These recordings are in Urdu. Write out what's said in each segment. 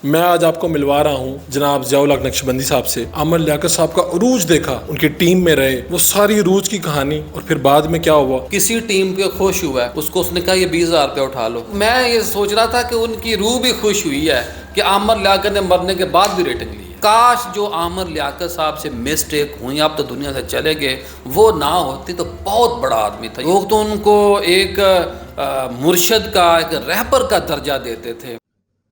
میں آج آپ کو ملوا رہا ہوں جناب ضیاء الحق نقشبندی صاحب سے۔ عامر لیاقت صاحب کا عروج دیکھا، ان کی ٹیم میں رہے، وہ ساری عروج کی کہانی اور پھر بعد میں کیا ہوا۔ کسی ٹیم پہ خوش ہوا ہے، اس کو اس نے کہا یہ 20,000 روپے اٹھا لو۔ میں یہ سوچ رہا تھا کہ ان کی روح بھی خوش ہوئی ہے کہ عامر لیاقت نے مرنے کے بعد بھی ریٹنگ لی ہے۔ کاش جو عامر لیاقت صاحب سے مسٹیک ہوئی، اب تو دنیا سے چلے گئے، وہ نہ ہوتی تو بہت بڑا آدمی تھا۔ لوگ تو ان کو ایک مرشد کا، ایک رہبر کا درجہ دیتے تھے۔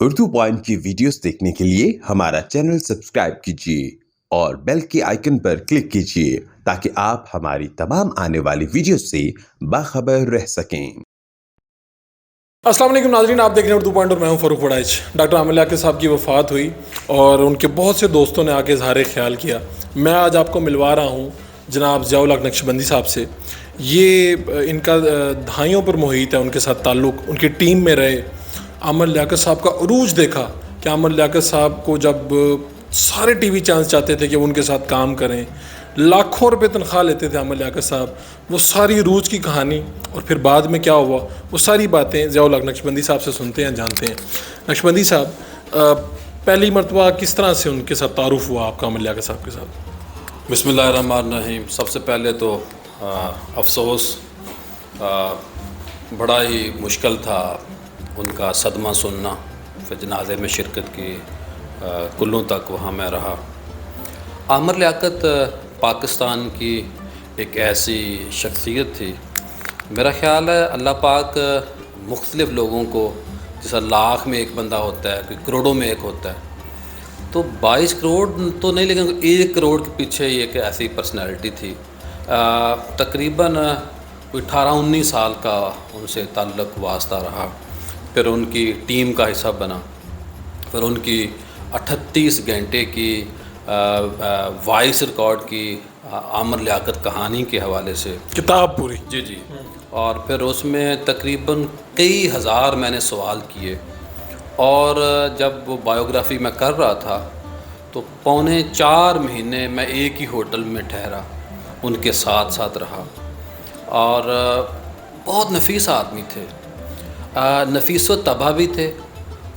اردو پوائنٹ کی ویڈیوز دیکھنے کے لیے ہمارا چینل سبسکرائب کیجیے اور بیل کے آئیکن پر کلک کیجیے تاکہ آپ ہماری تمام آنے والی ویڈیوز سے باخبر رہ سکیں۔ السلام علیکم ناظرین، آپ دیکھ رہے ہیں اردو پوائنٹ اور میں ہوں فاروق وڑائچ۔ ڈاکٹر عامر لیاقت صاحب کی وفات ہوئی اور ان کے بہت سے دوستوں نے آ کے اظہار خیال کیا۔ میں آج آپ کو ملوا رہا ہوں جناب ضیاء الحق نقشبندی صاحب سے۔ یہ ان کا دہائیوں پر محیط ہے، ان کے ساتھ تعلق، ان کی ٹیم میں رہے۔ عامر لیاقت صاحب کا عروج دیکھا کہ عامر لیاقت صاحب کو جب سارے ٹی وی چینلز چاہتے تھے کہ وہ ان کے ساتھ کام کریں، لاکھوں روپے تنخواہ لیتے تھے عامر لیاقت صاحب، وہ ساری عروج کی کہانی اور پھر بعد میں کیا ہوا، وہ ساری باتیں ضیاء الحق نقشبندی صاحب سے سنتے ہیں، جانتے ہیں۔ نقشبندی صاحب، پہلی مرتبہ کس طرح سے ان کے ساتھ تعارف ہوا آپ کا عامر لیاقت صاحب کے ساتھ؟ بسم اللہ الرحمن الرحیم۔ سب سے پہلے تو افسوس، بڑا ہی مشکل تھا ان کا صدمہ سننا، پھر جنازے میں شرکت کی، کلوں تک وہاں میں رہا۔ عامر لیاقت پاکستان کی ایک ایسی شخصیت تھی، میرا خیال ہے اللہ پاک مختلف لوگوں کو، جیسا لاکھ میں ایک بندہ ہوتا ہے، کوئی کروڑوں میں ایک ہوتا ہے، تو 22 کروڑ تو نہیں لیکن 1 کروڑ کے پیچھے یہ ایک ایسی پرسنالٹی تھی۔ تقریباً کوئی 18-19 سال کا ان سے تعلق واسطہ رہا، پھر ان کی ٹیم کا حصہ بنا، پھر ان کی 38 گھنٹے کی وائس ریکارڈ کی عامر لیاقت کہانی کے حوالے سے کتاب پوری، جی، اور پھر اس میں تقریباً کئی ہزار میں نے سوال کیے، اور جب وہ بایوگرافی میں کر رہا تھا تو 4.25 مہینے میں ایک ہی ہوٹل میں ٹھہرا، ان کے ساتھ رہا، اور بہت نفیس آدمی تھے، نفیس و طبع بھی تھے،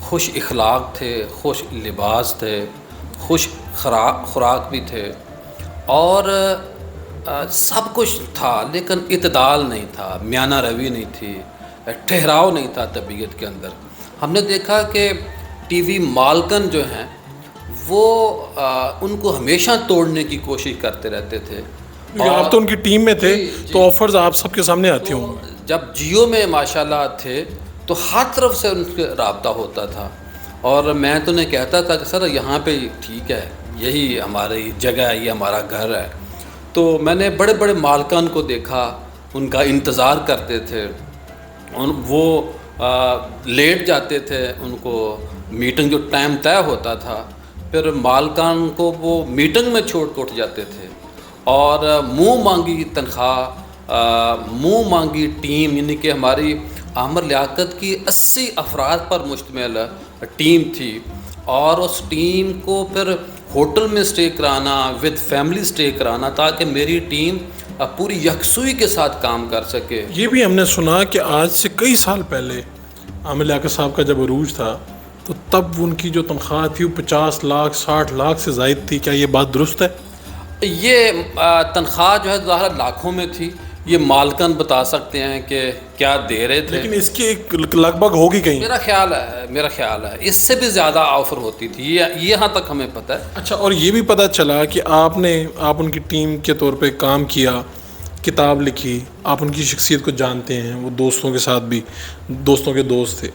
خوش اخلاق تھے، خوش لباس تھے، خوش خوراک بھی تھے، اور سب کچھ تھا لیکن اعتدال نہیں تھا، میانہ روی نہیں تھی، ٹھہراؤ نہیں تھا طبیعت کے اندر۔ ہم نے دیکھا کہ ٹی وی مالکن جو ہیں وہ ان کو ہمیشہ توڑنے کی کوشش کرتے رہتے تھے۔ آپ تو ان کی ٹیم میں تھے، جی، تو آفرز آپ سب کے سامنے آتی ہوں۔ جب جیو میں ماشاءاللہ تھے تو ہر طرف سے ان سے رابطہ ہوتا تھا، اور میں تو انہیں کہتا تھا کہ سر یہاں پہ ٹھیک ہے، یہی ہماری جگہ ہے، یہ ہمارا گھر ہے۔ تو میں نے بڑے بڑے مالکان کو دیکھا، ان کا انتظار کرتے تھے، وہ لیٹ جاتے تھے، ان کو میٹنگ جو ٹائم طے ہوتا تھا، پھر مالکان کو وہ میٹنگ میں چھوڑ کے اٹھ جاتے تھے، اور منہ مانگی تنخواہ، منہ مانگی ٹیم، یعنی کہ ہماری عامر لیاقت کی 80 افراد پر مشتمل ٹیم تھی، اور اس ٹیم کو پھر ہوٹل میں سٹے کرانا، ود فیملی سٹے کرانا، تاکہ میری ٹیم پوری یکسوئی کے ساتھ کام کر سکے۔ یہ بھی ہم نے سنا کہ آج سے کئی سال پہلے عامر لیاقت صاحب کا جب عروج تھا تو تب ان کی جو تنخواہ تھی وہ 50 لاکھ 60 لاکھ سے زائد تھی، کیا یہ بات درست ہے؟ یہ تنخواہ جو ہے ظاہر لاکھوں میں تھی، یہ مالکن بتا سکتے ہیں کہ کیا دے رہے تھے، لیکن اس کی ایک لگ بھگ ہوگی کہیں۔ میرا خیال ہے اس سے بھی زیادہ آفر ہوتی تھی، یہاں تک ہمیں پتہ ہے۔ اچھا، اور یہ بھی پتہ چلا کہ آپ ان کی ٹیم کے طور پہ کام کیا، کتاب لکھی، آپ ان کی شخصیت کو جانتے ہیں، وہ دوستوں کے ساتھ بھی دوستوں کے دوست تھے۔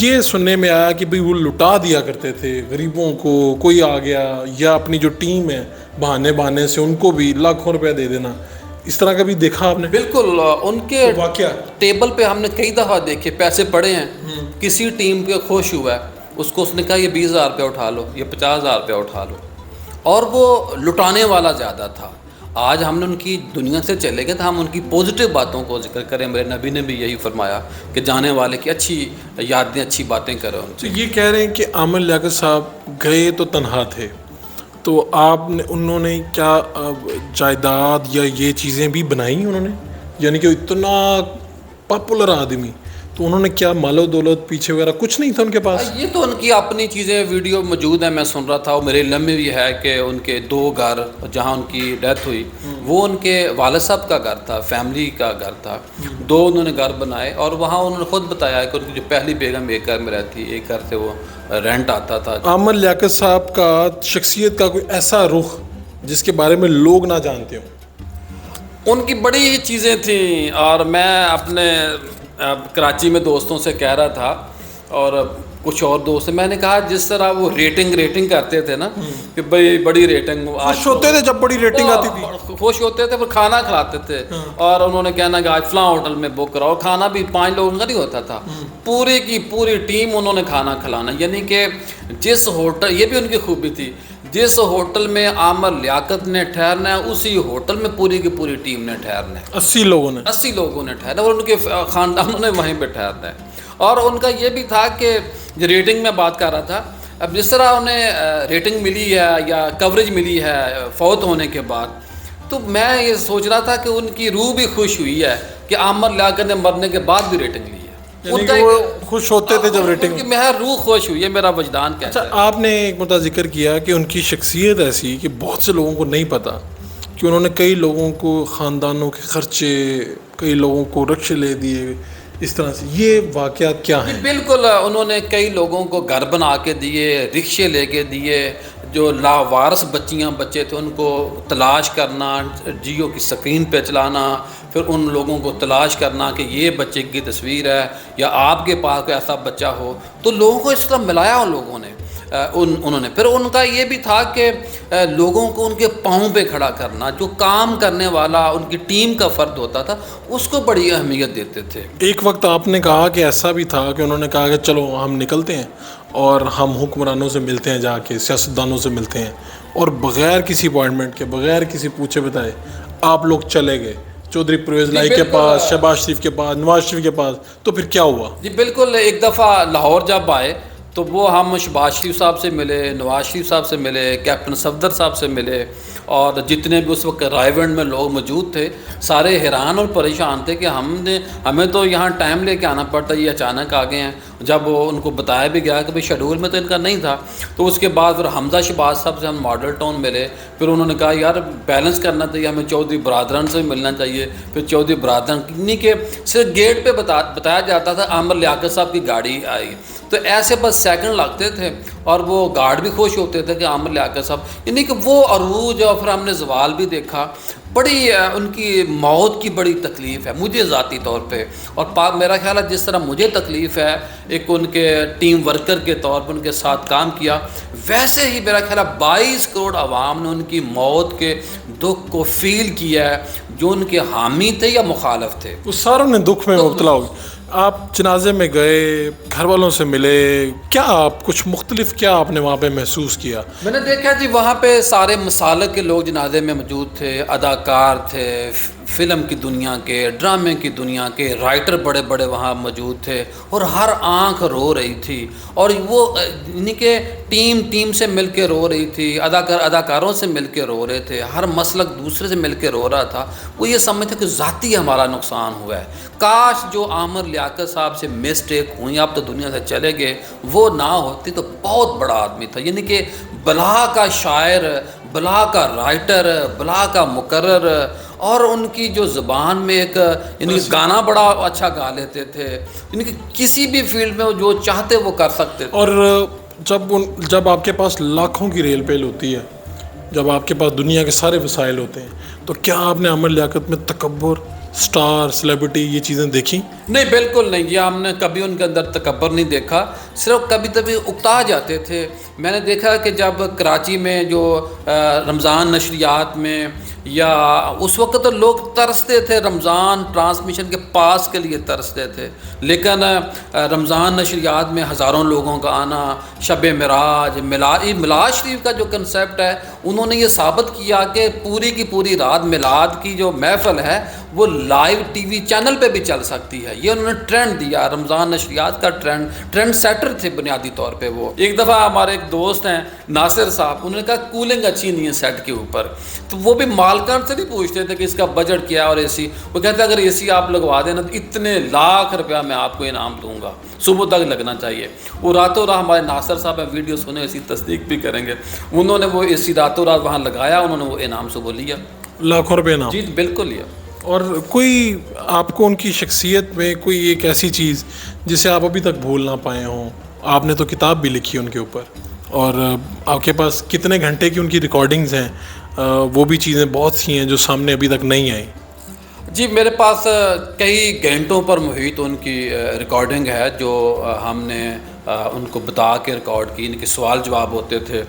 یہ سننے میں آیا کہ بھئی وہ لٹا دیا کرتے تھے غریبوں کو، کوئی آ گیا یا اپنی جو ٹیم ہے بہانے سے ان کو بھی لاکھوں روپے دے دینا، اس طرح کا بھی دیکھا آپ نے؟ بالکل، ان کے واقعہ ٹیبل پہ ہم نے کئی دفعہ دیکھے، پیسے پڑے ہیں، کسی ٹیم کے خوش ہوا ہے، اس کو اس نے کہا یہ 20,000 روپے اٹھا لو، یہ 50,000 روپے اٹھا لو، اور وہ لٹانے والا زیادہ تھا۔ آج ہم نے ان کی دنیا سے چلے گئے تو ہم ان کی پازیٹیو باتوں کو ذکر کریں، میرے نبی نے بھی یہی فرمایا کہ جانے والے کی اچھی یادیں، اچھی باتیں کرو ان سے۔ تو یہ کہہ رہے ہیں کہ عامر لیاقت صاحب گئے تو تنہا تھے، تو انہوں نے کیا جائیداد یا یہ چیزیں بھی بنائیں انہوں نے؟ یعنی کہ اتنا پاپولر آدمی تو انہوں نے کیا مال و دولت پیچھے وغیرہ کچھ نہیں تھا ان کے پاس؟ یہ تو ان کی اپنی چیزیں ویڈیو موجود ہیں، میں سن رہا تھا، اور میرے علم میں بھی ہے کہ ان کے 2 گھر جہاں ان کی ڈیتھ ہوئی وہ ان کے والد صاحب کا گھر تھا، فیملی کا گھر تھا، 2 انہوں نے گھر بنائے، اور وہاں انہوں نے خود بتایا کہ ان کی جو پہلی بیگم ایک گھر میں رہتی، ایک گھر سے وہ رینٹ آتا تھا۔ عامر لیاقت صاحب کا شخصیت کا کوئی ایسا رخ جس کے بارے میں لوگ نہ جانتے ہوں؟ ان کی بڑی چیزیں تھیں، اور میں اپنے کراچی میں دوستوں سے کہہ رہا تھا اور کچھ اور دوست، میں نے کہا جس طرح وہ ریٹنگ کرتے تھے نا کہ بھئی بڑی ریٹنگ، خوش ہوتے تھے جب بڑی ریٹنگ آتی تھی، خوش ہوتے تھے، پھر کھانا کھلاتے تھے، اور انہوں نے کہنا کہ آج فلاں ہوٹل میں بک کراؤ، کھانا بھی 5 لوگوں کا نہیں ہوتا تھا، پوری کی پوری ٹیم انہوں نے کھانا کھلانا، یعنی کہ جس ہوٹل، یہ بھی ان کی خوبی تھی، جس ہوٹل میں عامر لیاقت نے ٹھہرنا ہے اسی ہوٹل میں پوری کی پوری ٹیم نے ٹھہرنا ہے، 80 لوگوں نے ٹھہرنا، اور ان کے خاندانوں نے وہیں پہ ٹھہرنا ہے۔ اور ان کا یہ بھی تھا کہ ریٹنگ میں بات کر رہا تھا، اب جس طرح انہیں ریٹنگ ملی ہے یا کوریج ملی ہے فوت ہونے کے بعد، تو میں یہ سوچ رہا تھا کہ ان کی روح بھی خوش ہوئی ہے کہ عامر لیاقت نے مرنے کے بعد بھی ریٹنگ لی ہے، یعنی کہ وہ خوش ہوتے تھے جب ریٹنگ، میں روح خوش ہوئی ہے، میرا وجدان کہتا ہے۔ آپ نے ایک مرتبہ ذکر کیا کہ ان کی شخصیت ایسی کہ بہت سے لوگوں کو نہیں پتا کہ انہوں نے کئی لوگوں کو خاندانوں کے خرچے، کئی لوگوں کو رکشے لے دیے اس طرح سے، یہ واقعات کیا ہیں؟ بالکل، انہوں نے کئی لوگوں کو گھر بنا کے دیے، رکشے لے کے دیے، جو لاوارث بچیاں بچے تھے ان کو تلاش کرنا، جیو کی اسکرین پہ چلانا، پھر ان لوگوں کو تلاش کرنا کہ یہ بچے کی تصویر ہے یا آپ کے پاس کوئی ایسا بچہ ہو، تو لوگوں کو اس طرح ملایا ان لوگوں نے، انہوں نے پھر ان کا یہ بھی تھا کہ لوگوں کو ان کے پاؤں پہ کھڑا کرنا، جو کام کرنے والا ان کی ٹیم کا فرد ہوتا تھا اس کو بڑی اہمیت دیتے تھے۔ ایک وقت آپ نے کہا کہ ایسا بھی تھا کہ انہوں نے کہا کہ چلو ہم نکلتے ہیں اور ہم حکمرانوں سے ملتے ہیں، جا کے سیاستدانوں سے ملتے ہیں، اور بغیر کسی اپوائنٹمنٹ کے، بغیر کسی پوچھے بتائے آپ لوگ چلے گئے چودھری پرویز لائی کے پاس، شہباز شریف کے پاس، نواز شریف کے پاس، تو پھر کیا ہوا؟ جی بالکل، ایک دفعہ لاہور جب آئے تو وہ ہم شہباز شریف صاحب سے ملے، نواز شریف صاحب سے ملے، کیپٹن صفدر صاحب سے ملے، اور جتنے بھی اس وقت رائے ونڈ میں لوگ موجود تھے سارے حیران اور پریشان تھے کہ ہمیں تو یہاں ٹائم لے کے آنا پڑتا ہے، یہ اچانک آ گئے ہیں۔ جب ان کو بتایا بھی گیا کہ بھئی شیڈول میں تو ان کا نہیں تھا، تو اس کے بعد پھر حمزہ شہباز صاحب سے ہم ماڈل ٹاؤن ملے، پھر انہوں نے کہا یار بیلنس کرنا چاہیے، ہمیں چودھری برادران سے ملنا چاہیے، پھر چودھری برادران نہیں کہ صرف گیٹ پہ بتایا جاتا تھا عامر لیاقت صاحب کی گاڑی آئی، تو ایسے بس سیکنڈ لگتے تھے، اور وہ گارڈ بھی خوش ہوتے تھے کہ عامر لیاقت صاحب، یعنی کہ وہ عروج، اور پھر ہم نے زوال بھی دیکھا، بڑی ان کی موت کی بڑی تکلیف ہے مجھے ذاتی طور پہ، اور میرا خیال ہے جس طرح مجھے تکلیف ہے ایک ان کے ٹیم ورکر کے طور پر ان کے ساتھ کام کیا، ویسے ہی میرا خیال ہے 22 کروڑ عوام نے ان کی موت کے دکھ کو فیل کیا ہے، جو ان کے حامی تھے یا مخالف تھے، وہ ساروں نے دکھ میں مبتلا ہو گئے۔ آپ جنازے میں گئے، گھر والوں سے ملے، کیا آپ کچھ مختلف کیا آپ نے وہاں پہ محسوس کیا؟ میں نے دیکھا جی وہاں پہ سارے مسالک کے لوگ جنازے میں موجود تھے، اداکار تھے، فلم کی دنیا کے، ڈرامے کی دنیا کے رائٹر بڑے بڑے وہاں موجود تھے، اور ہر آنکھ رو رہی تھی، اور وہ یعنی کہ ٹیم سے مل کے رو رہی تھی، اداکاروں سے مل کے رو رہے تھے، ہر مسلک دوسرے سے مل کے رو رہا تھا، وہ یہ سمجھتے کہ ذاتی ہمارا نقصان ہوا ہے، کاش جو عامر لیاقت صاحب سے مسٹیک ہوئی، اب تو دنیا سے چلے گئے، وہ نہ ہوتی تو بہت بڑا آدمی تھا، یعنی کہ بلا کا شاعر، بلا کا رائٹر، بلا کا مقرر، اور ان کی جو زبان میں ایک یعنی گانا بڑا اچھا گا لیتے تھے، یعنی کہ کسی بھی فیلڈ میں جو چاہتے وہ کر سکتے تھے۔ اور جب آپ کے پاس لاکھوں کی ریل پیل ہوتی ہے، جب آپ کے پاس دنیا کے سارے وسائل ہوتے ہیں، تو کیا آپ نے عامر لیاقت میں تکبر، سٹار، سیلیبریٹی یہ چیزیں دیکھی؟ نہیں بالکل نہیں، یہ ہم نے کبھی ان کے اندر تکبر نہیں دیکھا، صرف کبھی اکتا جاتے تھے۔ میں نے دیکھا کہ جب کراچی میں جو رمضان نشریات میں، یا اس وقت تو لوگ ترستے تھے رمضان ٹرانسمیشن کے پاس کے لیے ترستے تھے، لیکن رمضان نشریات میں ہزاروں لوگوں کا آنا، شب معراج، میلاد شریف کا جو کنسیپٹ ہے، انہوں نے یہ ثابت کیا کہ پوری کی پوری رات میلاد کی جو محفل ہے وہ لائیو ٹی وی چینل پہ بھی چل سکتی ہے، یہ انہوں نے ٹرینڈ دیا، رمضان نشریات کا ٹرینڈ سیٹر تھے بنیادی طور پہ وہ۔ ایک دفعہ ہمارے ایک دوست ہیں ناصر صاحب، انہوں نے کہا کولنگ اچھی نہیں ہے سیٹ کے اوپر، تو وہ بھی مال مالکان سے نہیں پوچھتے تھے کہ اس کا بجٹ کیا اور اے سی، وہ کہتے اگر اے سی آپ لگوا دینا تو اتنے لاکھ روپیہ میں آپ کو انعام دوں گا، صبح تک لگنا چاہیے۔ وہ راتوں رات، ہمارے ناصر صاحب ہیں ویڈیو سنے، اسی تصدیق بھی کریں گے، انہوں نے وہ اے سی راتوں رات وہاں لگایا، انہوں نے وہ انعام صبح لیا، لاکھوں روپے انعام؟ جی بالکل لیا۔ اور کوئی آپ کو ان کی شخصیت میں کوئی ایک ایسی چیز جسے آپ ابھی تک بھول نہ پائے ہوں؟ آپ نے تو کتاب بھی لکھی ان کے اوپر، اور آپ کے پاس کتنے گھنٹے کی ان کی ریکارڈنگز ہیں، وہ بھی چیزیں بہت سی ہیں جو سامنے ابھی تک نہیں آئیں۔ جی میرے پاس کئی گھنٹوں پر محیط ان کی ریکارڈنگ ہے جو ہم نے ان کو بتا کے ریکارڈ کی، ان کے سوال جواب ہوتے تھے،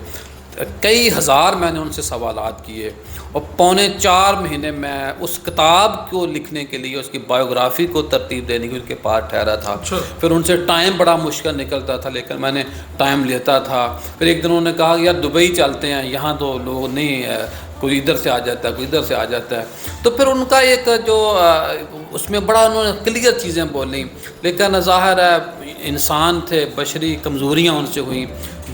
کئی ہزار میں نے ان سے سوالات کیے، اور 3.25 مہینے میں اس کتاب کو لکھنے کے لیے، اس کی بایوگرافی کو ترتیب دینے کے ان کے پاس ٹھہرا تھا۔ پھر ان سے ٹائم بڑا مشکل نکلتا تھا، لیکن میں نے ٹائم لیتا تھا۔ پھر ایک دن انہوں نے کہا کہ یار دبئی چلتے ہیں، یہاں تو لوگ نہیں، کوئی ادھر سے آ جاتا ہے، کوئی ادھر سے آ جاتا ہے۔ تو پھر ان کا ایک جو اس میں بڑا انہوں نے کلیئر چیزیں بولیں، لیکن ظاہر ہے انسان تھے، بشری کمزوریاں ان سے ہوئیں،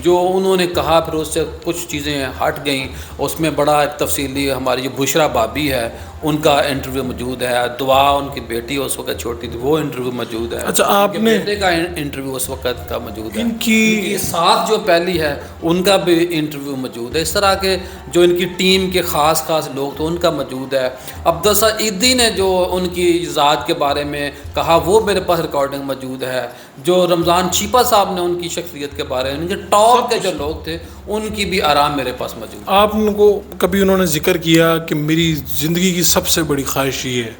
جو انہوں نے کہا پھر اس سے کچھ چیزیں ہٹ گئیں۔ اس میں بڑا ایک تفصیلی، ہماری جو بشرا بابی ہے ان کا انٹرویو موجود ہے، دعا ان کی بیٹی اس وقت چھوٹی تھی، وہ انٹرویو موجود ہے۔ اچھا، آپ نے بیٹے کا انٹرویو اس وقت کا موجود ہے، ان کی ساتھ جو پہلی ہے ان کا بھی انٹرویو موجود ہے۔ اس طرح کے جو ان کی ٹیم کے خاص لوگ تو ان کا موجود ہے۔ عبدالسا عیدی نے جو ان کی ذات کے بارے میں کہا وہ میرے پاس ریکارڈنگ موجود ہے۔ جو رمضان چیپا صاحب نے ان کی شخصیت کے بارے میں، ان کے ٹاپ کے جو لوگ تھے ان کی بھی آرام میرے پاس موجود ہے۔ آپ ان کو کبھی انہوں نے ذکر کیا کہ میری زندگی کی سب سے بڑی خواہش یہ ہے؟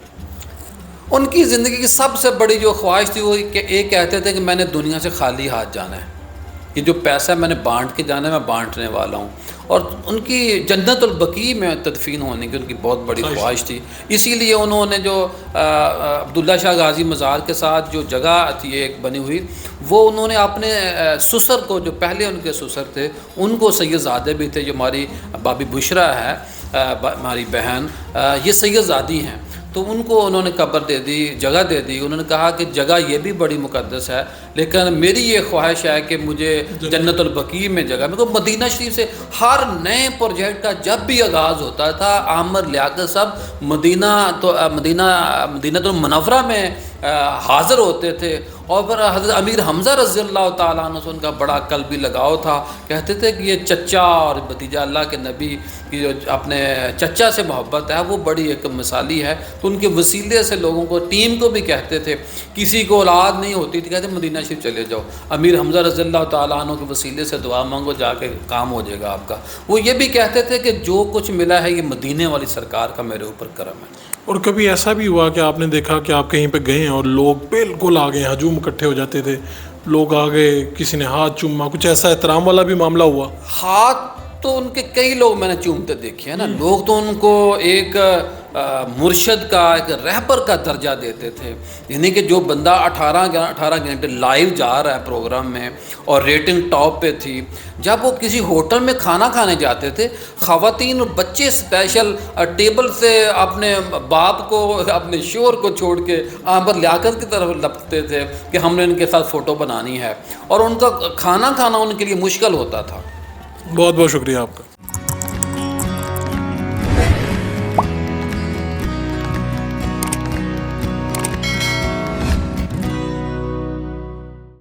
ان کی زندگی کی سب سے بڑی جو خواہش تھی وہ کہ ایک کہتے تھے کہ میں نے دنیا سے خالی ہاتھ جانا ہے، یہ جو پیسہ میں نے بانٹ کے جانا ہے میں بانٹنے والا ہوں۔ اور ان کی جنت البقیع میں تدفین ہونے کی ان کی بہت بڑی خواہش تھی، اسی لیے انہوں نے جو عبداللہ شاہ غازی مزار کے ساتھ جو جگہ تھی ایک بنی ہوئی، وہ انہوں نے اپنے سسر کو، جو پہلے ان کے سسر تھے ان کو، سید زادے بھی تھے، جو ہماری بابی بشرا ہے ہماری بہن، یہ سید زادی ہیں، تو ان کو انہوں نے قبر دے دی، جگہ دے دی۔ انہوں نے کہا کہ جگہ یہ بھی بڑی مقدس ہے، لیکن میری یہ خواہش ہے کہ مجھے جنت البقیع میں جگہ، میرے کو مدینہ شریف سے ہر نئے پروجیکٹ کا جب بھی آغاز ہوتا تھا، عامر لیاقت صاحب مدینہ المنورہ میں حاضر ہوتے تھے، اور پھر حضرت امیر حمزہ رضی اللہ تعالیٰ عنہ سے ان کا بڑا قلبی لگاؤ تھا۔ کہتے تھے کہ یہ چچا اور بھتیجا اللہ کے نبی کی جو اپنے چچا سے محبت ہے وہ بڑی ایک مثالی ہے، تو ان کے وسیلے سے لوگوں کو، ٹیم کو بھی کہتے تھے، کسی کو اولاد نہیں ہوتی تھی کہتے مدینہ شریف چلے جاؤ، امیر حمزہ رضی اللہ تعالیٰ عنہ کے وسیلے سے دعا مانگو، جا کے کام ہو جائے گا آپ کا۔ وہ یہ بھی کہتے تھے کہ جو کچھ ملا ہے یہ مدینے والی سرکار کا میرے اوپر کرم ہے۔ اور کبھی ایسا بھی ہوا کہ آپ نے دیکھا کہ آپ کہیں پہ گئے اور لوگ بالکل آ گئے، ہجوم اکٹھے ہو جاتے تھے، لوگ آ گئے، کسی نے ہاتھ چوما، کچھ ایسا احترام والا بھی معاملہ ہوا؟ ہاتھ تو ان کے کئی لوگ میں نے چومتے دیکھے ہیں نا، لوگ تو ان کو ایک مرشد کا، ایک رہبر کا درجہ دیتے تھے، یعنی کہ جو بندہ 18 گھنٹے لائیو جا رہا ہے پروگرام میں اور ریٹنگ ٹاپ پہ تھی، جب وہ کسی ہوٹل میں کھانا کھانے جاتے تھے، خواتین اور بچے اسپیشل ٹیبل سے اپنے باپ کو، اپنے شوہر کو چھوڑ کے عامر لیاقت کی طرف لپکتے تھے کہ ہم نے ان کے ساتھ فوٹو بنانی ہے، اور ان کا کھانا کھانا ان کے لیے مشکل ہوتا تھا۔ بہت بہت شکریہ آپ کا۔